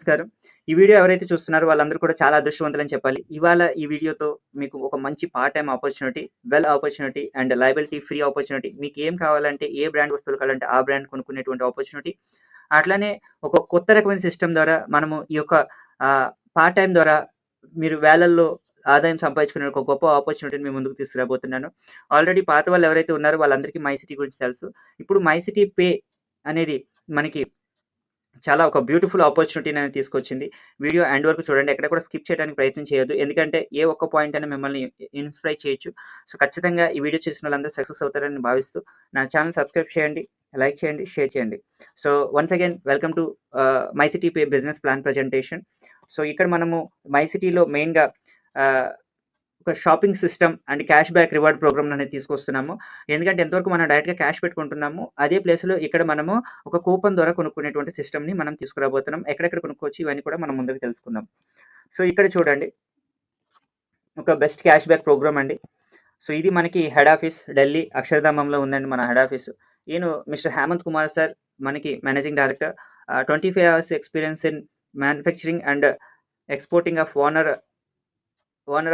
నమస్కారం. ఈ వీడియో ఎవరైతే చూస్తున్నారో వాళ్ళందరూ కూడా చాలా అదృష్టవంతులని చెప్పాలి. ఇవాళ ఈ వీడియోతో మీకు ఒక మంచి part time opportunity, well opportunity and liability free opportunity మీకేం కావాలంటే ఏ బ్రాండ్ వస్తువులు కావాలంటే ఆ బ్రాండ్ కొనుక్కునేటువంటి ఆపర్చునిటీ. అట్లనే ఒక కొత్త రకమైన సిస్టమ్ ద్వారా మనము ఈ యొక్క పార్ట్ టైమ్ ద్వారా మీరు వేలల్లో ఆదాయం సంపాదించుకునే ఒక గొప్ప ఆపర్చునిటీని మీ ముందుకు తీసుకురాబోతున్నాను. ఆల్రెడీ పాత వాళ్ళు ఎవరైతే ఉన్నారో వాళ్ళందరికీ మై సిటీ గురించి తెలుసు. ఇప్పుడు మై సిటీ పే అనేది మనకి చాలా ఒక బ్యూటిఫుల్ ఆపర్చునిటీని అనేది తీసుకొచ్చింది. వీడియో ఎండ్ వరకు చూడండి. ఎక్కడ కూడా స్కిప్ చేయడానికి ప్రయత్నం చేయొద్దు. ఎందుకంటే ఏ ఒక్క పాయింట్ అయినా మిమ్మల్ని ఇన్‌స్పైర్ చేయొచ్చు. సో, ఖచ్చితంగా ఈ వీడియో చూసిన వాళ్ళందరూ సక్సెస్ అవుతారని భావిస్తూ నా ఛానెల్ సబ్స్క్రైబ్ చేయండి, లైక్ చేయండి, షేర్ చేయండి. So, once again welcome to My City Pay business plan presentation. So, ఇక్కడ మనము మై సిటీలో మెయిన్‌గా ఆహ్, ఒక shopping system and cash back reward programme అనేది తీసుకొస్తున్నాము. ఎందుకంటే ఎంతవరకు మనం డైరెక్ట్‌గా క్యాష్ పెట్టుకుంటున్నాము. అదే ప్లేస్‌లో ఇక్కడ మనము ఒక కూపన్ ద్వారా కొనుక్కునేటువంటి సిస్టమ్‌ని మనం తీసుకురాబోతున్నాం. ఎక్కడెక్కడ కొనుక్కోవచ్చు ఇవన్నీ కూడా మనం ముందుకు తెలుసుకుందాం. సో, ఇక్కడ చూడండి. ఒక బెస్ట్ క్యాష్ బ్యాక్ ప్రోగ్రామ్ అండి. సో, ఇది మనకి హెడ్ ఆఫీస్ ఢిల్లీ అక్షరధామంలో ఉందండి మన హెడ్ ఆఫీస్. ఈయన మిస్టర్ హేమంత్ కుమార్ సార్ మనకి managing director. 25 hours experience in manufacturing and exporting of owner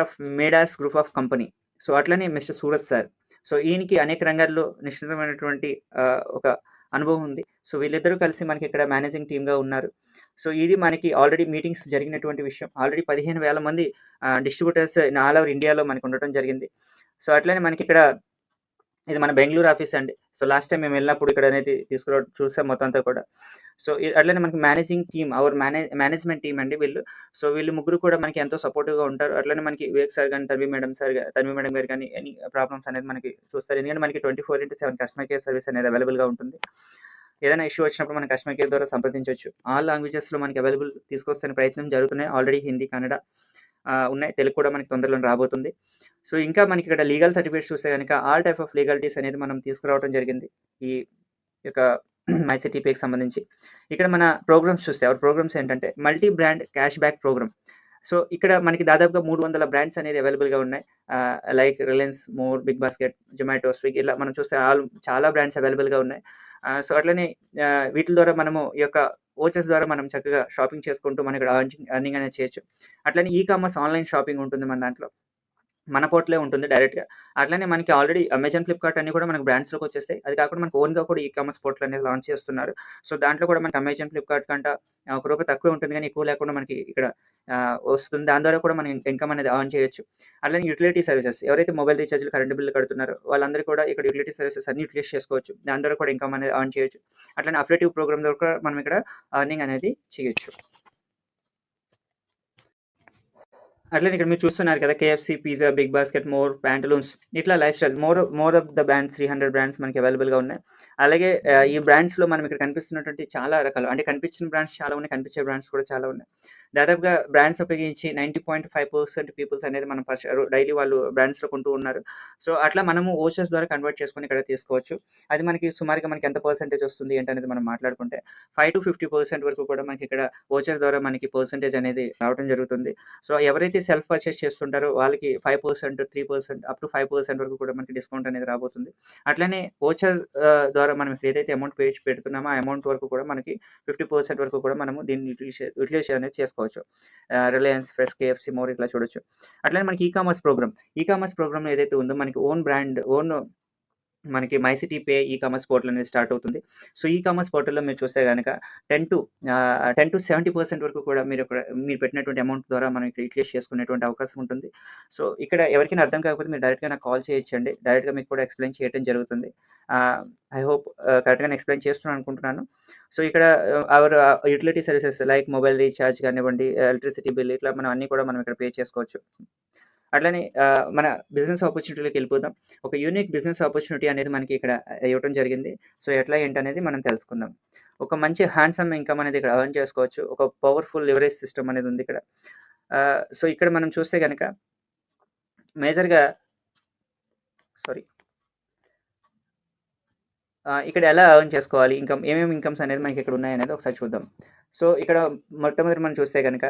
of Medas group of company. So, అట్లనే మిస్టర్ సూరజ్ సార్. సో, ఈయనకి అనేక రంగాల్లో నిశ్చితమైనటువంటి ఒక అనుభవం ఉంది. సో, వీళ్ళిద్దరూ కలిసి మనకి ఇక్కడ మేనేజింగ్ టీమ్‌గా ఉన్నారు. సో, ఇది మనకి ఆల్రెడీ మీటింగ్స్ జరిగినటువంటి విషయం. ఆల్రెడీ 15,000 మంది డిస్ట్రిబ్యూటర్స్ ఇన్ ఆల్ ఓవర్ ఇండియాలో మనకు ఉండటం జరిగింది. సో, అట్లనే మనకిక్కడ ఇది మన బెంగుళూరు ఆఫీస్ అండి. సో, లాస్ట్ టైమ్ మేము వెళ్ళినప్పుడు ఇక్కడ అనేది చూసాం మొత్తం అంతా కూడా. సో, అట్లనే మనకి managing team our management team అండి వీళ్ళు. సో, వీళ్ళు ముగ్గురు కూడా మనకి ఎంతో సపోర్టివ్‌గా ఉంటారు. అట్లనే మనకి వివేక్ సార్ గాని, తన్వి మేడం గారు గాని ఎనీ ప్రాబ్లమ్స్ అనేది మనకి చూస్తారు. ఎందుకంటే మనకి 24/7 కస్టమర్ కేర్ సర్వీస్ అనేది అవైలబుల్‌గా ఉంటుంది. ఏదైనా ఇష్యూ వచ్చినప్పుడు మనం కస్టమర్ కేర్ ద్వారా సంప్రదించొచ్చు. ఆల్ లాంగ్వేజెస్‌లో మనకి అవైలబుల్ తీసుకొస్తున్న ప్రయత్నం జరుగుతున్నాయి. ఆల్రెడీ హిందీ, కన్నడ ఉన్నాయి. తెలుగు కూడా మనకి తొందరలోనే రాబోతుంది. సో, ఇంకా మనకి ఇక్కడ లీగల్ సర్టిఫికేట్స్ చూస్తే గనక ఆల్ టైప్ ఆఫ్ లీగాలిటీస్ అనేది మనం తీసుకురావడం జరిగింది. ఈ యొక్క మై సిటీ పేకి సంబంధించి. ఇక్కడ మన ప్రోగ్రామ్స్ చూస్తే అవర్ ప్రోగ్రామ్స్ ఏంటంటే multi brand cash back programme. So, ఇక్కడ మనకి దాదాపుగా 300 బ్రాండ్స్ అనేది అవైలబుల్‌గా ఉన్నాయి. లైక్ రిలయన్స్, మోర్, బిగ్ బాస్కెట్, జొమాటో, స్విగ్గీ ఇలా మనం చూస్తే చాలా బ్రాండ్స్ అవైలబుల్‌గా ఉన్నాయి. సో, అట్లనే వీటిల ద్వారా మనము ఈ యొక్క వోచర్స్ ద్వారా మనం చక్కగా షాపింగ్ చేసుకుంటూ మనం ఇక్కడ ఎర్నింగ్ అనేది చేయొచ్చు. అట్లనే ఈ కామర్స్ ఆన్‌లైన్ షాపింగ్ ఉంటుంది మన దాంట్లో. మన పోర్టలే ఉంటుంది డైరెక్ట్‌గా. అట్లనే మనకి ఆల్రెడీ అమెజాన్, ఫ్లిప్‌కార్ట్ అన్నీ కూడా మనకు బ్రాండ్స్‌లోకి వచ్చేస్తాయి. అది కాకుండా మనకు ఓన్‌గా కూడా ఈ కామర్స్ పోర్టల్ అనేది లాంచ్ చేస్తున్నారు. సో, దాంట్లో కూడా మనకి అమెజాన్, ఫ్లిప్‌కార్ట్ కంట ఒక రూపాయి తక్కువే ఉంటుంది గానీ ఎక్కువ లేకుండా మనకి ఇక్కడ వస్తుంది. దాని ద్వారా కూడా మనం ఇన్‌కమ్ అనేది ఎర్న్ చేయొచ్చు. అట్లనే యుటిలిటీ సర్వీసెస్ ఎవరైతే మొబైల్ రీచార్జ్‌లు, కరెంట్ బిల్లు కడుతున్నారో వాళ్ళందరూ కూడా ఇక్కడ యుటిలిటీ సర్వీసెస్ అన్ని యుటిలైజ్ చేసుకోవచ్చు. దాని ద్వారా కూడా ఇన్‌కమ్ అనేది ఎర్న్ చేయొచ్చు. అట్లనే అఫిలియేటివ్ ప్రోగ్రామ్ ద్వారా కూడా మనం ఇక్కడ ఎర్నింగ్ అనేది చేయొచ్చు. అట్లనే ఇక్కడ మీరు చూస్తున్నారు కదా! KFC, pizza, big basket, more, Pantaloons ఇట్లా life style more of the brands 300 brands మనకి అవైలబుల్‌గా ఉన్నాయి. అలాగే ఈ బ్రాండ్స్‌లో మనం ఇక్కడ కనిపిస్తున్నటువంటి చాలా రకాలు అంటే కనిపించిన బ్రాండ్స్ చాలా ఉన్నాయి. కనిపించే బ్రాండ్స్ కూడా చాలా ఉన్నాయి. దాదాపుగా బ్రాండ్స్ ఉపయోగించి 90.5% పీపుల్స్ అనేది మనం డైలీ వాళ్ళు బ్రాండ్స్‌లో కొంటూ ఉన్నారు. సో, అట్లా మనము వోచర్స్ ద్వారా కన్వర్ట్ చేసుకొని ఇక్కడ తీసుకోవచ్చు. అది మనకి సుమారుగా మనకి ఎంత పర్సెంటేజ్ వస్తుంది ఏంటనేది మనం మాట్లాడుకుంటే 5-50% వరకు కూడా మనకి ఇక్కడ వోచర్ ద్వారా మనకి పర్సెంటేజ్ అనేది రావడం జరుగుతుంది. సో, ఎవరైతే సెల్ఫ్ పర్చేస్ చేస్తుంటారో వాళ్ళకి 5%, 3% అప్ టు 5% వరకు కూడా మనకి డిస్కౌంట్ అనేది రాబోతుంది. అట్లనే వోచర్ ద్వారా మనం ఏదైతే అమౌంట్ పెడుతున్నామో ఆ అమౌంట్ వరకు కూడా మనకి 50% వరకు కూడా మనము దీన్ని యుటిలైజ్ అనేది చేసుకోవచ్చు. రిలయన్స్ ఫ్రెష్, కేఎఫ్‌సి, మోర్ ఇట్లా చూడొచ్చు. అట్లనే మనకి ఈ కామర్స్ ప్రోగ్రామ్ ఏదైతే ఉందో మనకి మనకి my City pay e commerce portal అనేది స్టార్ట్ అవుతుంది. సో, ఈ కామర్స్ పోర్టల్‌లో మీరు చూస్తే గనక 10-70% వరకు కూడా మీరు పెట్టినటువంటి అమౌంట్ ద్వారా మనం ఇక్కడ యుటిలైజ్ చేసుకునేటువంటి అవకాశం ఉంటుంది. సో, ఇక్కడ ఎవరికైనా అర్థం కాకపోతే మీరు డైరెక్ట్‌గా నాకు కాల్ చేయొచ్చండి. డైరెక్ట్‌గా మీకు కూడా ఎక్స్‌ప్లెయిన్ చేయడం జరుగుతుంది. ఐ హోప్ కరెక్ట్‌గానే ఎక్స్‌ప్లెయిన్ చేస్తున్నాను అనుకుంటున్నాను. సో, ఇక్కడ our utility services like mobile recharge కానివ్వండి, ఎలక్ట్రిసిటీ బిల్ ఇట్లా మనం అన్నీ కూడా మనం ఇక్కడ పే చేసుకోవచ్చు. అట్లనే మన బిజినెస్ ఆపర్చునిటీలోకి వెళ్ళిపోదాం. ఒక యూనిక్ బిజినెస్ ఆపర్చునిటీ అనేది మనకి ఇక్కడ ఇవ్వటం జరిగింది. సో, ఎట్లా ఏంటనేది మనం తెలుసుకుందాం. ఒక మంచి హ్యాండ్సమ్ ఇన్‌కమ్ అనేది ఇక్కడ ఎర్న్ చేసుకోవచ్చు. ఒక పవర్‌ఫుల్ లివరేజ్ సిస్టమ్ అనేది ఉంది ఇక్కడ. సో, ఇక్కడ మనం చూస్తే గనక మేజర్‌గా సారీ. ఇక్కడ ఎలా ఎర్న్ చేసుకోవాలి? ఏమేమి ఇన్‌కమ్స్ అనేది మనకి ఇక్కడ ఉన్నాయనేది ఒకసారి చూద్దాం. సో, ఇక్కడ మొట్టమొదటి మనం చూస్తే గనక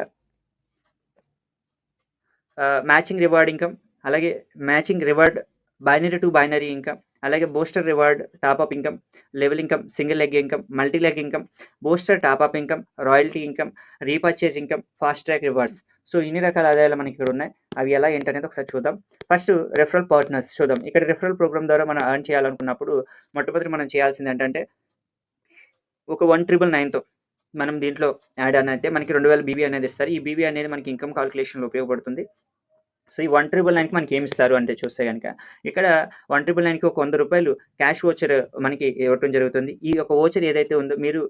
మ్యాచింగ్ రివార్డ్ ఇన్‌కమ్, అలాగే matching reward binary to binary income, అలాగే booster reward, top up income, level income, single leg income, multi leg income, booster top up income, royalty income, repurchase income, fast track rewards. So ఇన్ని రకాల ఆదాయాలు మనకి ఇక్కడ ఉన్నాయి. అవి ఎలా ఏంటనేది ఒకసారి చూద్దాం. ఫస్ట్ రెఫరల్ పార్ట్నర్స్ చూద్దాం. ఇక్కడ రెఫరల్ ప్రోగ్రామ్ ద్వారా మనం ఎర్న్ చేయాలనుకున్నప్పుడు మొట్టమొదటి మనం చేయాల్సింది ఏంటంటే ఒక 1999తో మనం దీంట్లో యాడ్ అని అయితే మనకి 2000 బీబీ అనేది ఇస్తారు. ఈ బీబీ అనేది మనకి ఇన్కమ్ కాలిక్యులేషన్‌లో ఉపయోగపడుతుంది. సో ఈ 1999కి మనకి ఏమి ఇస్తారు అంటే చూస్తే గనుక ఇక్కడ 1999కి ఒక ₹100 క్యాష్ వోచర్ మనకి ఇవ్వటం జరుగుతుంది. ఈ యొక్క వోచర్ ఏదైతే ఉందో మీరు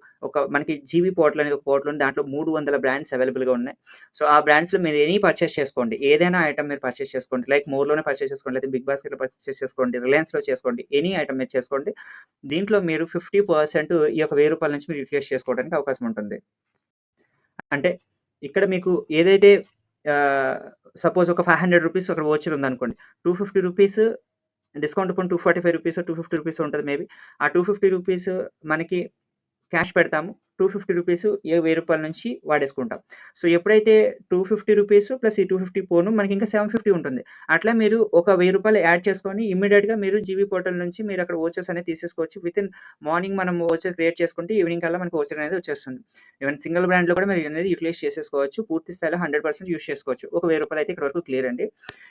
మనకి జీబీ పోర్టల్ అనేది ఒక పోర్టల్ ఉంది. దాంట్లో 300 బ్రాండ్స్ అవైలబుల్‌గా ఉన్నాయి. సో ఆ బ్రాండ్స్‌లో మీరు ఎనీ పర్చేస్ చేసుకోండి. ఏదైనా ఐటెమ్ మీరు పర్చేస్ చేసుకోండి. లైక్ మోర్‌లోనే పర్చేస్ చేసుకోండి. లేకపోతే బిగ్ బాస్కెట్‌లో పర్చేస్ చేసుకోండి. రిలయన్స్‌లో చేసుకోండి. ఎనీ ఐటెమ్ మీరు చేసుకోండి. దీంట్లో మీరు 50% ఈ యొక్క ₹1000 నుంచి మీరు యూటిలైజ్ చేసుకోవడానికి అవకాశం ఉంటుంది. అంటే ఇక్కడ మీకు ఏదైతే సపోజ్ ఒక ₹500 అక్కడ వోచర్ ఉందనుకోండి. ₹250 డిస్కౌంట్ కూపన్ ₹245 ₹250 ఉంటది మేబీ. ఆ ₹250 మనకి క్యాష్ పెడతాము. ₹250 ₹1000 నుంచి వాడేసుకుంటాం. సో ఎప్పుడైతే ₹250 ప్లస్ ఈ 250 పోను మనకి ఇంకా 750 ఉంటుంది. అట్లా మీరు ఒక ₹1000 యాడ్ చేసుకొని ఇమ్మీడియేట్‌గా మీరు జీబీ పోర్టల్ నుంచి మీరు అక్కడ వోచర్స్ అనేది తీసేసుకోవచ్చు. వితిన్ మార్నింగ్ మనం వోచర్ క్రియేట్ చేసుకుంటే ఈవినింగ్ కల్లా మనకి వోచర్ అనేది వచ్చేస్తుంది. ఈవెన్ సింగిల్ బ్రాండ్‌లో కూడా మీరు అనేది యుటిలైజ్ చేసేసుకోవచ్చు. పూర్తి స్థాయిలో 100% యూజ్ చేసుకోవచ్చు. ఒక ₹1000 అయితే ఇక్కడ వరకు క్లియర్ అండి.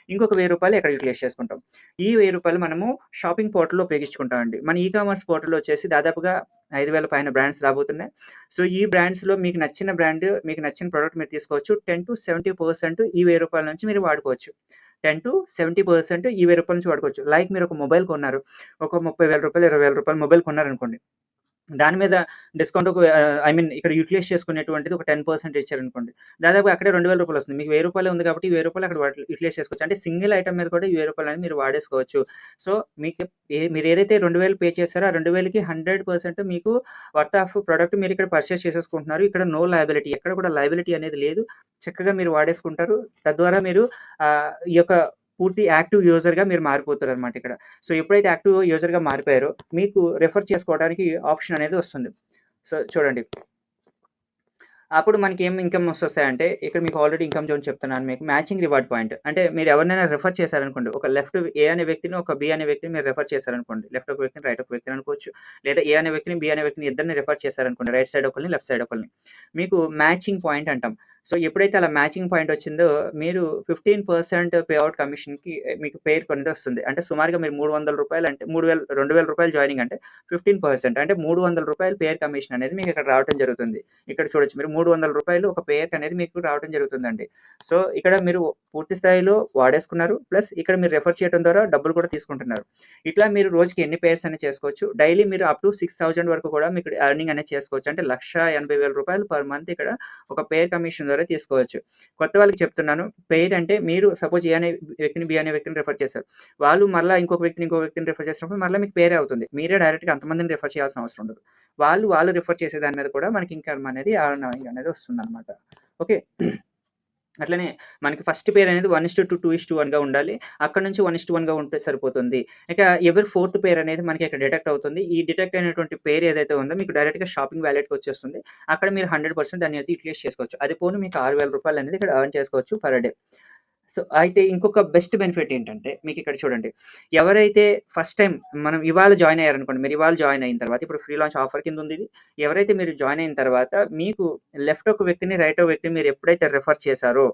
ఇంకొక ₹1000 ఎక్కడ యుటిలైజ్ చేసుకుంటాం. ఈ ₹1000 మనము షాపింగ్ పోర్టల్‌లో ఉపయోగించుకుంటామండి. మన ఈ కామర్స్ పోర్టల్‌లో వచ్చేసి దాదాపుగా 5000 పైన బ్రాండ్స్ రాబోతున్నాయి. సో ఈ బ్రాండ్స్‌లో మీకు నచ్చిన బ్రాండ్, మీకు నచ్చిన ప్రొడక్ట్ మీరు తీసుకోవచ్చు. 10-70% ఈ ₹1000 నుంచి మీరు వాడుకోవచ్చు. 10-70% ఈ ₹1000 నుంచి వాడుకోవచ్చు. లైక్ మీరు ఒక మొబైల్ కొన్నారు. ఒక ₹30,000 ₹20,000 మొబైల్ కొన్నారనుకోండి. దాని మీద డిస్కౌంట్ ఇక్కడ యుటిలైజ్ చేసుకునేటువంటిది ఒక 10% ఇచ్చారనుకోండి. దాదాపు అక్కడే ₹2000 వస్తుంది. మీకు ₹1000 ఉంది కాబట్టి ఈ ₹1000 అక్కడ యుటిలైజ్ చేసుకోవచ్చు. అంటే సింగిల్ ఐటెమ్ మీద కూడా ఈ ₹1000 అనేది మీరు వాడేసుకోవచ్చు. సో మీకు మీరు ఏదైతే 2000 పే చేశారో ఆ 2000కి 100% మీకు వర్త్ ఆఫ్ ప్రొడక్ట్ మీరు ఇక్కడ పర్చేస్ చేసేసుకుంటున్నారు. ఇక్కడ నో లయబిలిటీ, ఎక్కడ కూడా లయబిలిటీ అనేది లేదు. చక్కగా మీరు వాడేసుకుంటారు. తద్వారా మీరు ఈ యొక్క పూర్తి యాక్టివ్ యూజర్‌గా మీరు మారిపోతారనమాట ఇక్కడ. సో ఎప్పుడైతే యాక్టివ్ యూజర్‌గా మారిపోయారో మీకు రెఫర్ చేసుకోవడానికి ఆప్షన్ అనేది వస్తుంది. సో చూడండి. అప్పుడు మనకి ఏం ఇన్కమ్స్ వస్తాయంటే ఇక్కడ మీకు ఆల్రెడీ ఇన్కమ్ జోన్ చెప్తున్నాను మీకు. మ్యాచింగ్ రివార్డ్ పాయింట్ అంటే మీరు ఎవరినైనా రెఫర్ చేశారనుకోండి. ఒక లెఫ్ట్ ఏ అనే వ్యక్తిని, ఒక బి అనే వ్యక్తిని మీరు రెఫర్ చేశారనుకోండి. లెఫ్ట్ ఒక వ్యక్తిని, రైట్ ఒక వ్యక్తిని అనుకోవచ్చు. లేదా ఏ అనే వ్యక్తిని, బి అనే వ్యక్తిని ఇద్దరిని రెఫర్ చేశారనుకోండి. రైట్ సైడ్ ఒకళ్ళని, లెఫ్ట్ సైడ్ ఒకళ్ళని. మీకు మ్యాచింగ్ పాయింట్ అంటాం. సో ఎప్పుడైతే అలా మ్యాచింగ్ పాయింట్ వచ్చిందో మీరు 15% పే ఔట్ కమిషన్‌కి మీకు పేర్ అనేది వస్తుంది. అంటే సుమారుగా మీరు ₹300 అంటే ₹2000 జాయినింగ్ అంటే 15% అంటే ₹300 పేర్ కమిషన్ అనేది మీకు ఇక్కడ రావటం జరుగుతుంది. ఇక్కడ చూడొచ్చు మీరు ₹300 ఒక పేర్‌కి అనేది మీకు రావటం జరుగుతుందండి. సో ఇక్కడ మీరు పూర్తి స్థాయిలో వాడేసుకున్నారు. ప్లస్ ఇక్కడ మీరు రెఫర్ చేయడం ద్వారా డబ్బులు కూడా తీసుకుంటున్నారు. ఇట్లా మీరు రోజుకి ఎన్ని పేర్స్ అనేది చేసుకోవచ్చు. డైలీ మీరు అప్ టు 6000 వరకు కూడా మీకు ఎర్నింగ్ అనేది చేసుకోవచ్చు. అంటే ₹1,80,000 పర్ మంత్ ఇక్కడ ఒక పేర్ కమిషన్ ద్వారా తీసుకోవచ్చు. కొత్త వాళ్ళకి చెప్తున్నాను. పెయిర్ అంటే మీరు సపోజ్ ఏ అనే వ్యక్తిని, బి అనే వ్యక్తిని రెఫర్ చేశారు. వాళ్ళు మరలా ఇంకొక వ్యక్తిని రెఫర్ చేసినప్పుడు మరలా మీకు పేరే అవుతుంది. మీరే డైరెక్ట్‌గా అంతమందిని రెఫర్ చేయాల్సిన అవసరం ఉండదు. వాళ్ళు రెఫర్ చేసే దాని మీద కూడా మనకి ఇన్కమ్ అనేది ఎర్నింగ్ అనేది వస్తుందన్నమాట. ఓకే. అట్లనే మనకి ఫస్ట్ పేర్ అనేది 1:2, 2:1గా ఉండాలి. అక్కడి నుంచి 1:1గా ఉంటే సరిపోతుంది. ఇక ఎవరి ఫోర్త్ పేర్ అనేది మనకి ఇక్కడ డిటెక్ట్ అవుతుంది. ఈ డిటెక్ట్ అయినటువంటి పేర్ ఏదైతే ఉందో మీకు డైరెక్ట్‌గా షాపింగ్ వాలెట్‌కి వచ్చేస్తుంది. అక్కడ మీరు 100% దాన్ని అయితే యుటిలైజ్ చేసుకోవచ్చు. అది పోను మీకు ₹6,000 అనేది ఇక్కడ ఎర్న్ చేసుకోవచ్చు పర్ డే. సో అయితే ఇంకొక బెస్ట్ బెనిఫిట్ ఏంటంటే మీకు ఇక్కడ చూడండి. ఎవరైతే ఫస్ట్ టైమ్ మనం ఇవాళ జాయిన్ అయ్యారనుకోండి. మీరు ఇవాళ జాయిన్ అయిన తర్వాత ఇప్పుడు ఫ్రీ లాంచ్ ఆఫర్ కింద ఉంది ఇది. ఎవరైతే మీరు జాయిన్ అయిన తర్వాత మీకు లెఫ్ట్ ఒక వ్యక్తిని, రైట్ ఒక వ్యక్తిని మీరు ఎప్పుడైతే రెఫర్ చేశారో,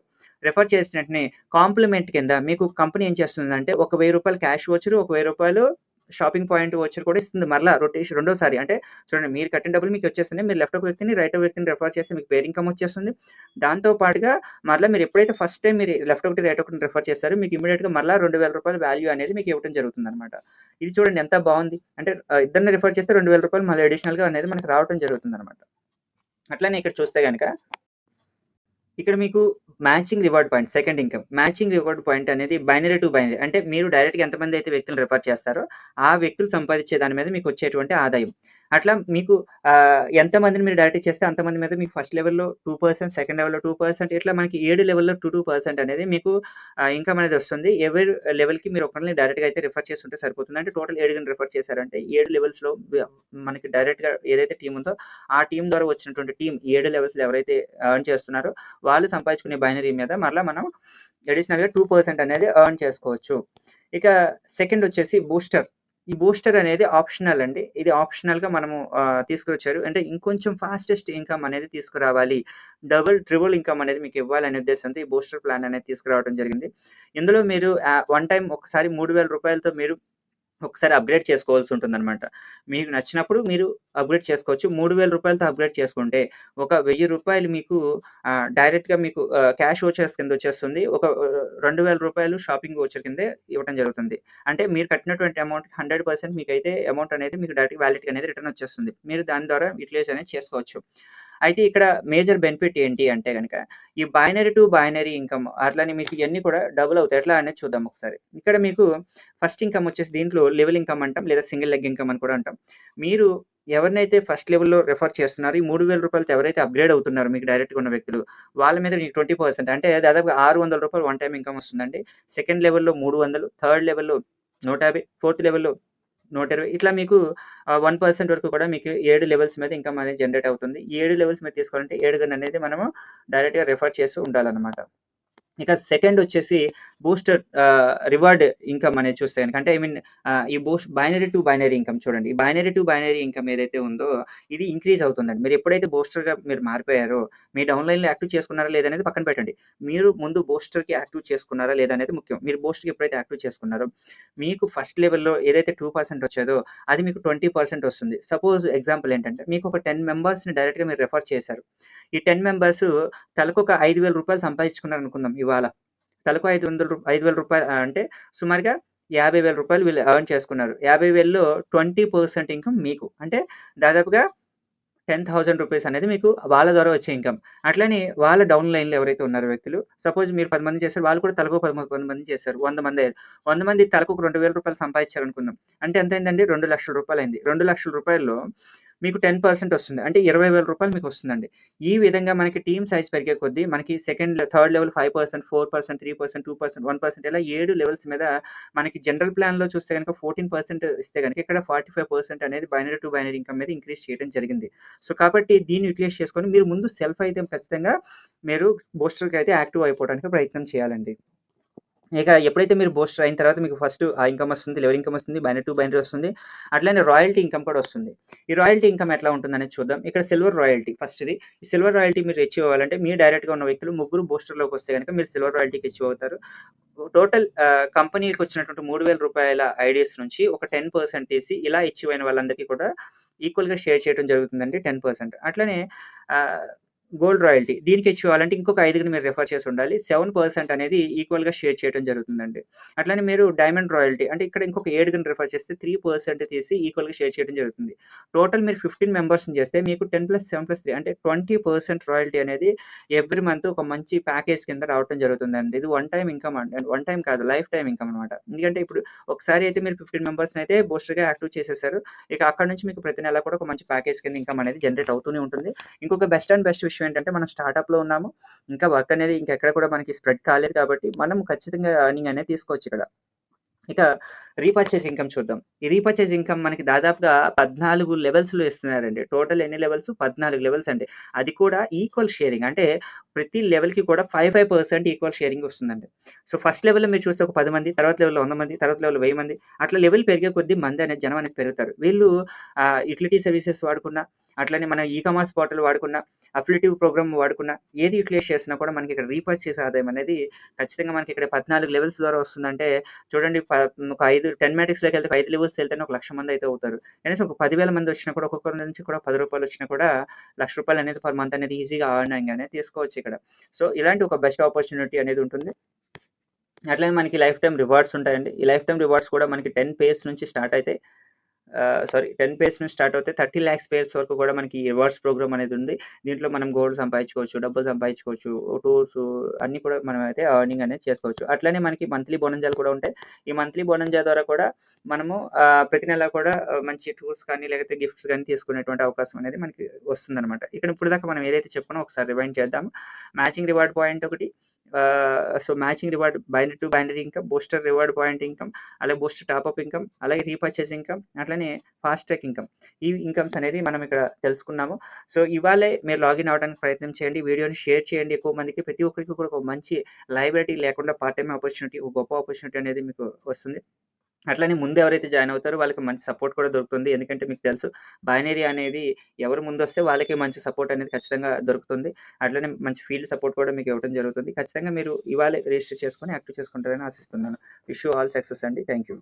రెఫర్ చేసిన వెంటనే కాంప్లిమెంట్ కింద మీకు కంపెనీ ఏం చేస్తుందంటే ఒక ₹1000 క్యాష్ వోచర్, ఒక ₹1000 షాపింగ్ పాయింట్ వోచర్ కూడా ఇస్తుంది. మరలా రొటేషన్ రెండోసారి. అంటే చూడండి మీరు కట్టిన డబ్బులు మీకు వచ్చేస్తున్నాయి. మీరు లెఫ్ట్ ఒక వ్యక్తిని, రైట్ ఒక వ్యక్తిని రెఫర్ చేస్తే మీకు పేర్ ఇన్కమ్ వచ్చేస్తుంది. దాంతో పాటుగా మరలా మీరు ఎప్పుడైతే ఫస్ట్ టైమ్ మీరు లెఫ్ట్ ఒకటి, రైట్ ఒకటిని రెఫర్ చేశారో మీకు ఇమ్మీడియేట్‌గా మరలా ₹2,000 వాల్యూ అనేది మీకు ఇవ్వడం జరుగుతుందన్నమాట. ఇది చూడండి ఎంత బావుంది. అంటే ఇద్దరిని రెఫర్ చేస్తే ₹2,000 మళ్ళీ అడిషనల్‌గా అనేది మనకు రావడం జరుగుతుందన్నమాట. అట్లనే ఇక్కడ చూస్తే గనక ఇక్కడ మీకు matching reward point second income. Matching reward point అనేది బైనరీ టు బైనరీ. అంటే మీరు డైరెక్ట్‌గా ఎంతమంది అయితే వ్యక్తులను రెఫర్ చేస్తారో ఆ వ్యక్తులు సంపాదించే దాని మీద మీకు వచ్చేటువంటి ఆదాయం. అట్లా మీకు ఎంతమందిని మీరు డైరెక్ట్ చేస్తే అంతమంది మీద మీకు ఫస్ట్ లెవెల్‌లో 2%, సెకండ్ లెవెల్‌లో 2% ఇట్లా మనకి 7 లెవెల్‌లో 2% అనేది మీకు ఇన్కమ్ అనేది వస్తుంది. ఎవరి లెవెల్‌కి మీరు ఒకరిని డైరెక్ట్‌గా అయితే రిఫర్ చేస్తుంటే సరిపోతుంది. అంటే టోటల్ 7 రెఫర్ చేశారంటే 7 లెవెల్స్‌లో మనకి డైరెక్ట్‌గా ఏదైతే టీమ్ ఉందో ఆ టీమ్ ద్వారా వచ్చినటువంటి టీమ్ 7 లెవెల్స్‌లో ఎవరైతే ఎర్న్ చేస్తున్నారో వాళ్ళు సంపాదించుకునే బైనరీ మీద మరలా మనం అడిషనల్‌గా 2% అనేది ఎర్న్ చేసుకోవచ్చు. ఇక సెకండ్ వచ్చేసి బూస్టర్. ఈ బూస్టర్ అనేది ఆప్షనల్ అండి. ఇది ఆప్షనల్‌గా మనము తీసుకొచ్చారు. అంటే ఇంకొంచెం ఫాస్టెస్ట్ ఇన్‌కమ్ అనేది తీసుకురావాలి. డబుల్, ట్రిపుల్ ఇన్‌కమ్ అనేది మీకివ్వాలనే ఉద్దేశంతో ఈ బూస్టర్ ప్లాన్ అనేది తీసుకురావడం జరిగింది. ఇందులో మీరు వన్ టైమ్ ఒకసారి రూ. 3000తో మీరు ఒకసారి అప్‌గ్రేడ్ చేసుకోవాల్సుంటుందనమాట. మీకు నచ్చినప్పుడు మీరు అప్‌గ్రేడ్ చేసుకోవచ్చు. రూ. 3000తో అప్‌గ్రేడ్ చేసుకుంటే ఒక రూ. 1000 మీకు డైరెక్ట్‌గా మీకు క్యాష్ వోచర్స్ కిందొచ్చేస్తుంది. ఒక రూ. 2000 షాపింగ్ వోచర్ కిందే ఇవ్వటం జరుగుతుంది. అంటే మీరు కట్టినటువంటి అమౌంట్ 100% మీకైతే అమౌంట్ అనేది మీకు డైరెక్ట్‌గా వాలెట్‌కి అనేది రిటర్న్ వచ్చేస్తుంది. మీరు దాని ద్వారా యుటిలైజ్ అనేది చేసుకోవచ్చు. అయితే ఇక్కడ మేజర్ బెనిఫిట్ ఏంటి అంటే గనక, ఈ బైనరీ టు బైనరీ ఇన్‌కమ్ అట్లనే మీకు ఇయన్నీ కూడా డబుల్ అవుతాయి. ఎట్లా అనేది చూద్దాం ఒకసారి. ఇక్కడ మీకు ఫస్ట్ ఇన్‌కమ్ వచ్చేసి దీంట్లో లెవెల్ ఇన్‌కమ్ అంటాం. లేదా సింగిల్ లెగ్ ఇన్‌కమ్ అని కూడా అంటాం. మీరు ఎవరినైతే ఫస్ట్ లెవెల్‌లో రిఫర్ చేస్తున్నారో, ఈ రూ. 3000తో ఎవరైతే అప్‌గ్రేడ్ అవుతున్నారో మీకు డైరెక్ట్‌గా ఉన్న వ్యక్తులు, వాళ్ళ మీద మీకు 20% అంటే దాదాపుగా రూ. 600 వన్ టైమ్ ఇన్‌కమ్ వస్తుందండి. సెకండ్ లెవెల్‌లో 300, థర్డ్ లెవెల్‌లో 150, ఫోర్త్ లెవెల్‌లో 120 ఇట్లా మీకు 1% వరకు కూడా మీకు 7 లెవెల్స్ మీద ఇన్‌కమ్ అనేది జనరేట్ అవుతుంది. ఈ 7 లెవెల్స్ మీద తీసుకోవాలంటే ఏడుగురిననేది మనము డైరెక్ట్‌గా రిఫర్ చేస్తూ ఉండాలన్నమాట. ఇక సెకండ్ వచ్చేసి బూస్టర్ రివార్డ్ ఇన్‌కమ్ అనేది చూస్తే గనక అంటే ఐ మీన్ ఈ బైనరీ టు బైనరీ ఇన్‌కమ్ చూడండి. ఈ బైనరీ టు బైనరీ ఇన్‌కమ్ ఏదైతే ఉందో ఇది ఇంక్రీజ్ అవుతుందండి. మీరు ఎప్పుడైతే బూస్టర్‌గా మీరు మారిపోయారో, మీ డౌన్‌లైన్‌లో యాక్టివ్ చేసుకున్నారా లేదా అనేది పక్కన పెట్టండి. మీరు ముందు బూస్టర్‌కి యాక్టివ్ చేసుకున్నారా లేదా అనేది ముఖ్యం. మీరు బూస్టర్‌కి ఎప్పుడైతే యాక్టివ్ చేసుకున్నారో, మీకు ఫస్ట్ లెవెల్‌లో ఏదైతే 2% వచ్చేదో అది మీకు 20% వస్తుంది. సపోజ్ ఎగ్జాంపుల్ ఏంటంటే మీకు ఒక 10 మెంబర్స్‌ని డైరెక్ట్‌గా మీరు రిఫర్ చేశారు. ఈ 10 మెంబర్స్ తలకొక రూ. 5,000 సంపాదించుకున్నారనుకుందాం ఇవాళ. తలకు రూ. 5,000 అంటే సుమారుగా రూ. 50,000 వీళ్ళు ఎర్న్ చేసుకున్నారు. 50,000లో 20% ఇన్‌కమ్ మీకు. అంటే దాదాపుగా రూ. 10,000 అనేది మీకు వాళ్ళ ద్వారా వచ్చే ఇన్‌కమ్. అట్లనే వాళ్ళ డౌన్ లైన్‌లో ఎవరైతే ఉన్నారో వ్యక్తులు, సపోజ్ మీరు 10 మంది చేశారు. వాళ్ళు కూడా తలకు 10 మంది చేశారు. 100 మంది అయ్యారు. 100 మంది తలకు ఒక రూ. 2,000 సంపాదించారనుకుందాం. అంటే ఎంతయిందండి? రూ. 2,00,000 అయింది. రూ. 2,00,000లో మీకు 10% వస్తుంది. అంటే రూ. 20,000 మీకొస్తుందండి. ఈ విధంగా మనకి టీమ్ సైజ్ పెరిగే కొద్దీ మనకి థర్డ్ లెవెల్ 5%, 4%, 3%, 2%, 1% ఇలా 7 లెవెల్స్ మీద మనకి జనరల్ ప్లాన్‌లో చూస్తే గనుక 14% ఇస్తే గనుక ఇక్కడ 45% అనేది బైనరీ టు బైనరీ ఇన్‌కమ్ మీద ఇంక్రీజ్ చేయడం జరిగింది. సో, కాబట్టి దీన్ని యుటిలైజ్ చేసుకొని మీరు ముందు సెల్ఫ్ అయితే ఖచ్చితంగా మీరు బూస్టర్‌కి అయితే యాక్టివ్ అయిపోవడానికి ప్రయత్నం చేయాలండి. ఇక ఎప్పుడైతే మీరు బూస్టర్ అయిన తర్వాత మీకు ఫస్ట్ ఆ ఇన్‌కమ్ వస్తుంది. లెవెల్ ఇన్‌కమ్ వస్తుంది. బైనరీ టు బైనరీ వస్తుంది. అట్లనే రాయల్టీ ఇన్‌కమ్ కూడా వస్తుంది. ఈ రాయల్టీ ఇన్‌కమ్ ఎట్లా ఉంటుందనేది చూద్దాం. ఇక్కడ సిల్వర్ రాయల్టీ ఫస్ట్‌ది. ఈ సిల్వర్ రాయల్టీ మీరు అచీవ్ అవ్వాలంటే మీరు డైరెక్ట్‌గా ఉన్న వ్యక్తులు ముగ్గురు బూస్టర్‌లోకి వస్తే గనుక మీరు సిల్వర్ రాయల్టీకి అచీవ్ అవుతారు. టోటల్ కంపెనీకి వచ్చినటువంటి రూ. 3,000 ఐడీస్ నుంచి ఒక 10% తీసి ఇలా అచీవ్ అయిన వాళ్ళందరికీ కూడా ఈక్వల్‌గా షేర్ చేయడం జరుగుతుందండి 10%. అట్లనే ఆహ్, గోల్డ్ రాయల్టీ దీనికి అచీవ్ అవ్వాలంటే ఇంకొక ఐదుగురిని మీరు రిఫర్ చేసి ఉండాలి. 7% అనేది ఈక్వల్‌గా షేర్ చేయడం జరుగుతుందండి. అట్లనే మీరు డైమండ్ రాయల్టీ అంటే ఇక్కడ ఇంకొక ఏడుగురిని రిఫర్ చేస్తే 3% తీసి ఈక్వల్‌గా షేర్ చేయడం జరుగుతుంది. టోటల్ మీరు 15 మెంబర్స్‌ని చేస్తే మీకు 10+7+3 అంటే 20% రాయల్టీ అనేది ఎవ్రీ మంత్ ఒక మంచి ప్యాకేజ్ కింద రావటం జరుగుతుందండి. ఇది వన్ టైమ్ ఇన్‌కమ్ అండి. వన్ టైమ్ కాదు లైఫ్ టైమ్ ఇన్‌కమ్ అనమాట. ఎందుకంటే ఇప్పుడు ఒకసారి అయితే మీరు 15 మెంబర్స్‌ని అయితే బూస్టర్‌గా యాక్టివ్ చేసేసారు. ఇక అక్కడి నుంచి మీకు ప్రతి నెల కూడా ఒక మంచి ప్యాకేజ్ కింద ఇన్‌కమ్ అనేది జనరేట్ అవుతూనే ఉంటుంది. ఇంకొక బెస్ట్ విషయం ఏంటంటే మనం స్టార్టప్‌లో ఉన్నాము. ఇంకా వర్క్ అనేది ఇంకెక్కడ కూడా మనకి స్ప్రెడ్ కాలేదు కాబట్టి మనం ఖచ్చితంగా ఎర్నింగ్ అనేది తీసుకోవచ్చు ఇక్కడ. ఇక రీపర్చేజ్ ఇన్‌కమ్ చూద్దాం. ఈ రీపర్చేజ్ ఇన్‌కమ్ మనకి దాదాపుగా 14 లెవెల్స్‌లో ఇస్తున్నారండి. టోటల్ ఎన్ని లెవెల్స్? 14 లెవెల్స్ అండి. అది కూడా ఈక్వల్ షేరింగ్. అంటే ప్రతి లెవెల్‌కి కూడా 5% ఈక్వల్ షేరింగ్ వస్తుందండి. సో, ఫస్ట్ లెవెల్‌లో మీరు చూస్తే ఒక 10 మంది, తర్వాత లెవెల్‌లో 100 మంది, తర్వాత లెవెల్‌లో 1000 మంది అట్లా లెవెల్ పెరిగే కొద్దీ మంది అనేది జనం అనేది పెరుగుతారు. వీళ్ళు యుటిలిటీ సర్వీసెస్ వాడుకున్నా, అట్లనే మన కామర్స్ పోర్టల్ వాడుకున్నా, అఫిలియేటివ్ ప్రోగ్రామ్ వాడుకున్నా, ఏది యుటిలైజ్ చేసినా కూడా మనకి ఇక్కడ రీపర్చేజ్ ఆదాయం అనేది ఖచ్చితంగా మనకి ఇక్కడ 14 లెవెల్స్ ద్వారా వస్తుందంటే చూడండి ఒక 10 మ్యాట్రిక్స్‌లోకెళ్తే 5 లెవెల్స్ ఎళ్తేనే ఒక 1,00,000 మంది అయితే అవుతారు. కనీసం ఒక 10,000 మంది వచ్చినా కూడా ఒక్కొక్కరి నుంచి కూడా రూ. 10 వచ్చినా కూడా రూ. 1,00,000 అనేది పర్ మంత్ అనేది ఈజీగా ఎర్నింగ్ అనేది తీసుకోవచ్చు ఇక్కడ. సో, ఇలాంటి ఒక బెస్ట్ ఆపర్చునిటీ అనేది ఉంటుంది. అట్లనే మనకి లైఫ్ టైమ్ రివార్డ్స్ ఉంటాయండి. ఈ లైఫ్ టైమ్ రివార్డ్స్ కూడా మనకి 10 పేస్ నుంచి స్టార్ట్ అయితాయి. 10 పేస్ నుంచి స్టార్ట్ అవుతాయి. 30,00,000 పేర్స్ వరకు కూడా మనకి రివార్డ్స్ ప్రోగ్రామ్ అనేది ఉంది. దీంట్లో మనం గోల్డ్ సంపాదించుకోవచ్చు, డబ్బులు సంపాదించుకోవచ్చు, టూర్స్ అన్నీ కూడా మనమైతే ఎర్నింగ్ అనేది చేసుకోవచ్చు. అట్లనే మనకి మంత్లీ బోనస్‌లు కూడా ఉంటాయి. ఈ మంత్లీ బోనస్ ద్వారా కూడా మనము ప్రతి నెల కూడా మంచి టూర్స్ కానీ, లేకపోతే గిఫ్ట్స్ గాని తీసుకునేటువంటి అవకాశం అనేది మనకి వస్తుందనమాట. ఇక్కడ ఇప్పటిదాకా మనం ఏదైతే చెప్పామో ఒకసారి రివైండ్ చేద్దాము. మ్యాచింగ్ రివార్డ్ పాయింట్ ఒకటి, so, matching reward binary to binary income, booster reward point income, అలాగే బూస్టర్ టాపప్ ఇన్‌కమ్, అలాగే రీపర్చేజ్ ఇన్‌కమ్, అట్లనే ఫాస్ట్ ట్రాక్ ఇన్‌కమ్. ఈ ఇన్‌కమ్స్ అనేది మనం ఇక్కడ తెలుసుకున్నాము. సో, ఇవాళే మీరు లాగిన్ అవ్వడానికి ప్రయత్నం చేయండి. వీడియోని షేర్ చేయండి ఎక్కువ మందికి. ప్రతి ఒక్కరికి కూడా ఒక మంచి లయబిలిటీ లేకుండా పార్ట్ టైమ్ ఆపర్చునిటీ, ఒక గొప్ప ఆపర్చునిటీ అనేది మీకు వస్తుంది. అట్లనే ముందు ఎవరైతే జాయిన్ అవుతారో వాళ్ళకి మంచి సపోర్ట్ కూడా దొరుకుతుంది. ఎందుకంటే మీకు తెలుసు బైనరీ అనేది ఎవరు ముందొస్తే వాళ్ళకే మంచి సపోర్ట్ అనేది ఖచ్చితంగా దొరుకుతుంది. అట్లనే మంచి ఫీల్డ్ సపోర్ట్ కూడా మీకు ఇవ్వడం జరుగుతుంది. ఖచ్చితంగా మీరు ఇవాళే రిజిస్టర్ చేసుకొని యాక్టివ్ చేసుకుంటారని ఆశిస్తున్నాను. విష్ యూ ఆల్ సక్సెస్ అండి. Thank you.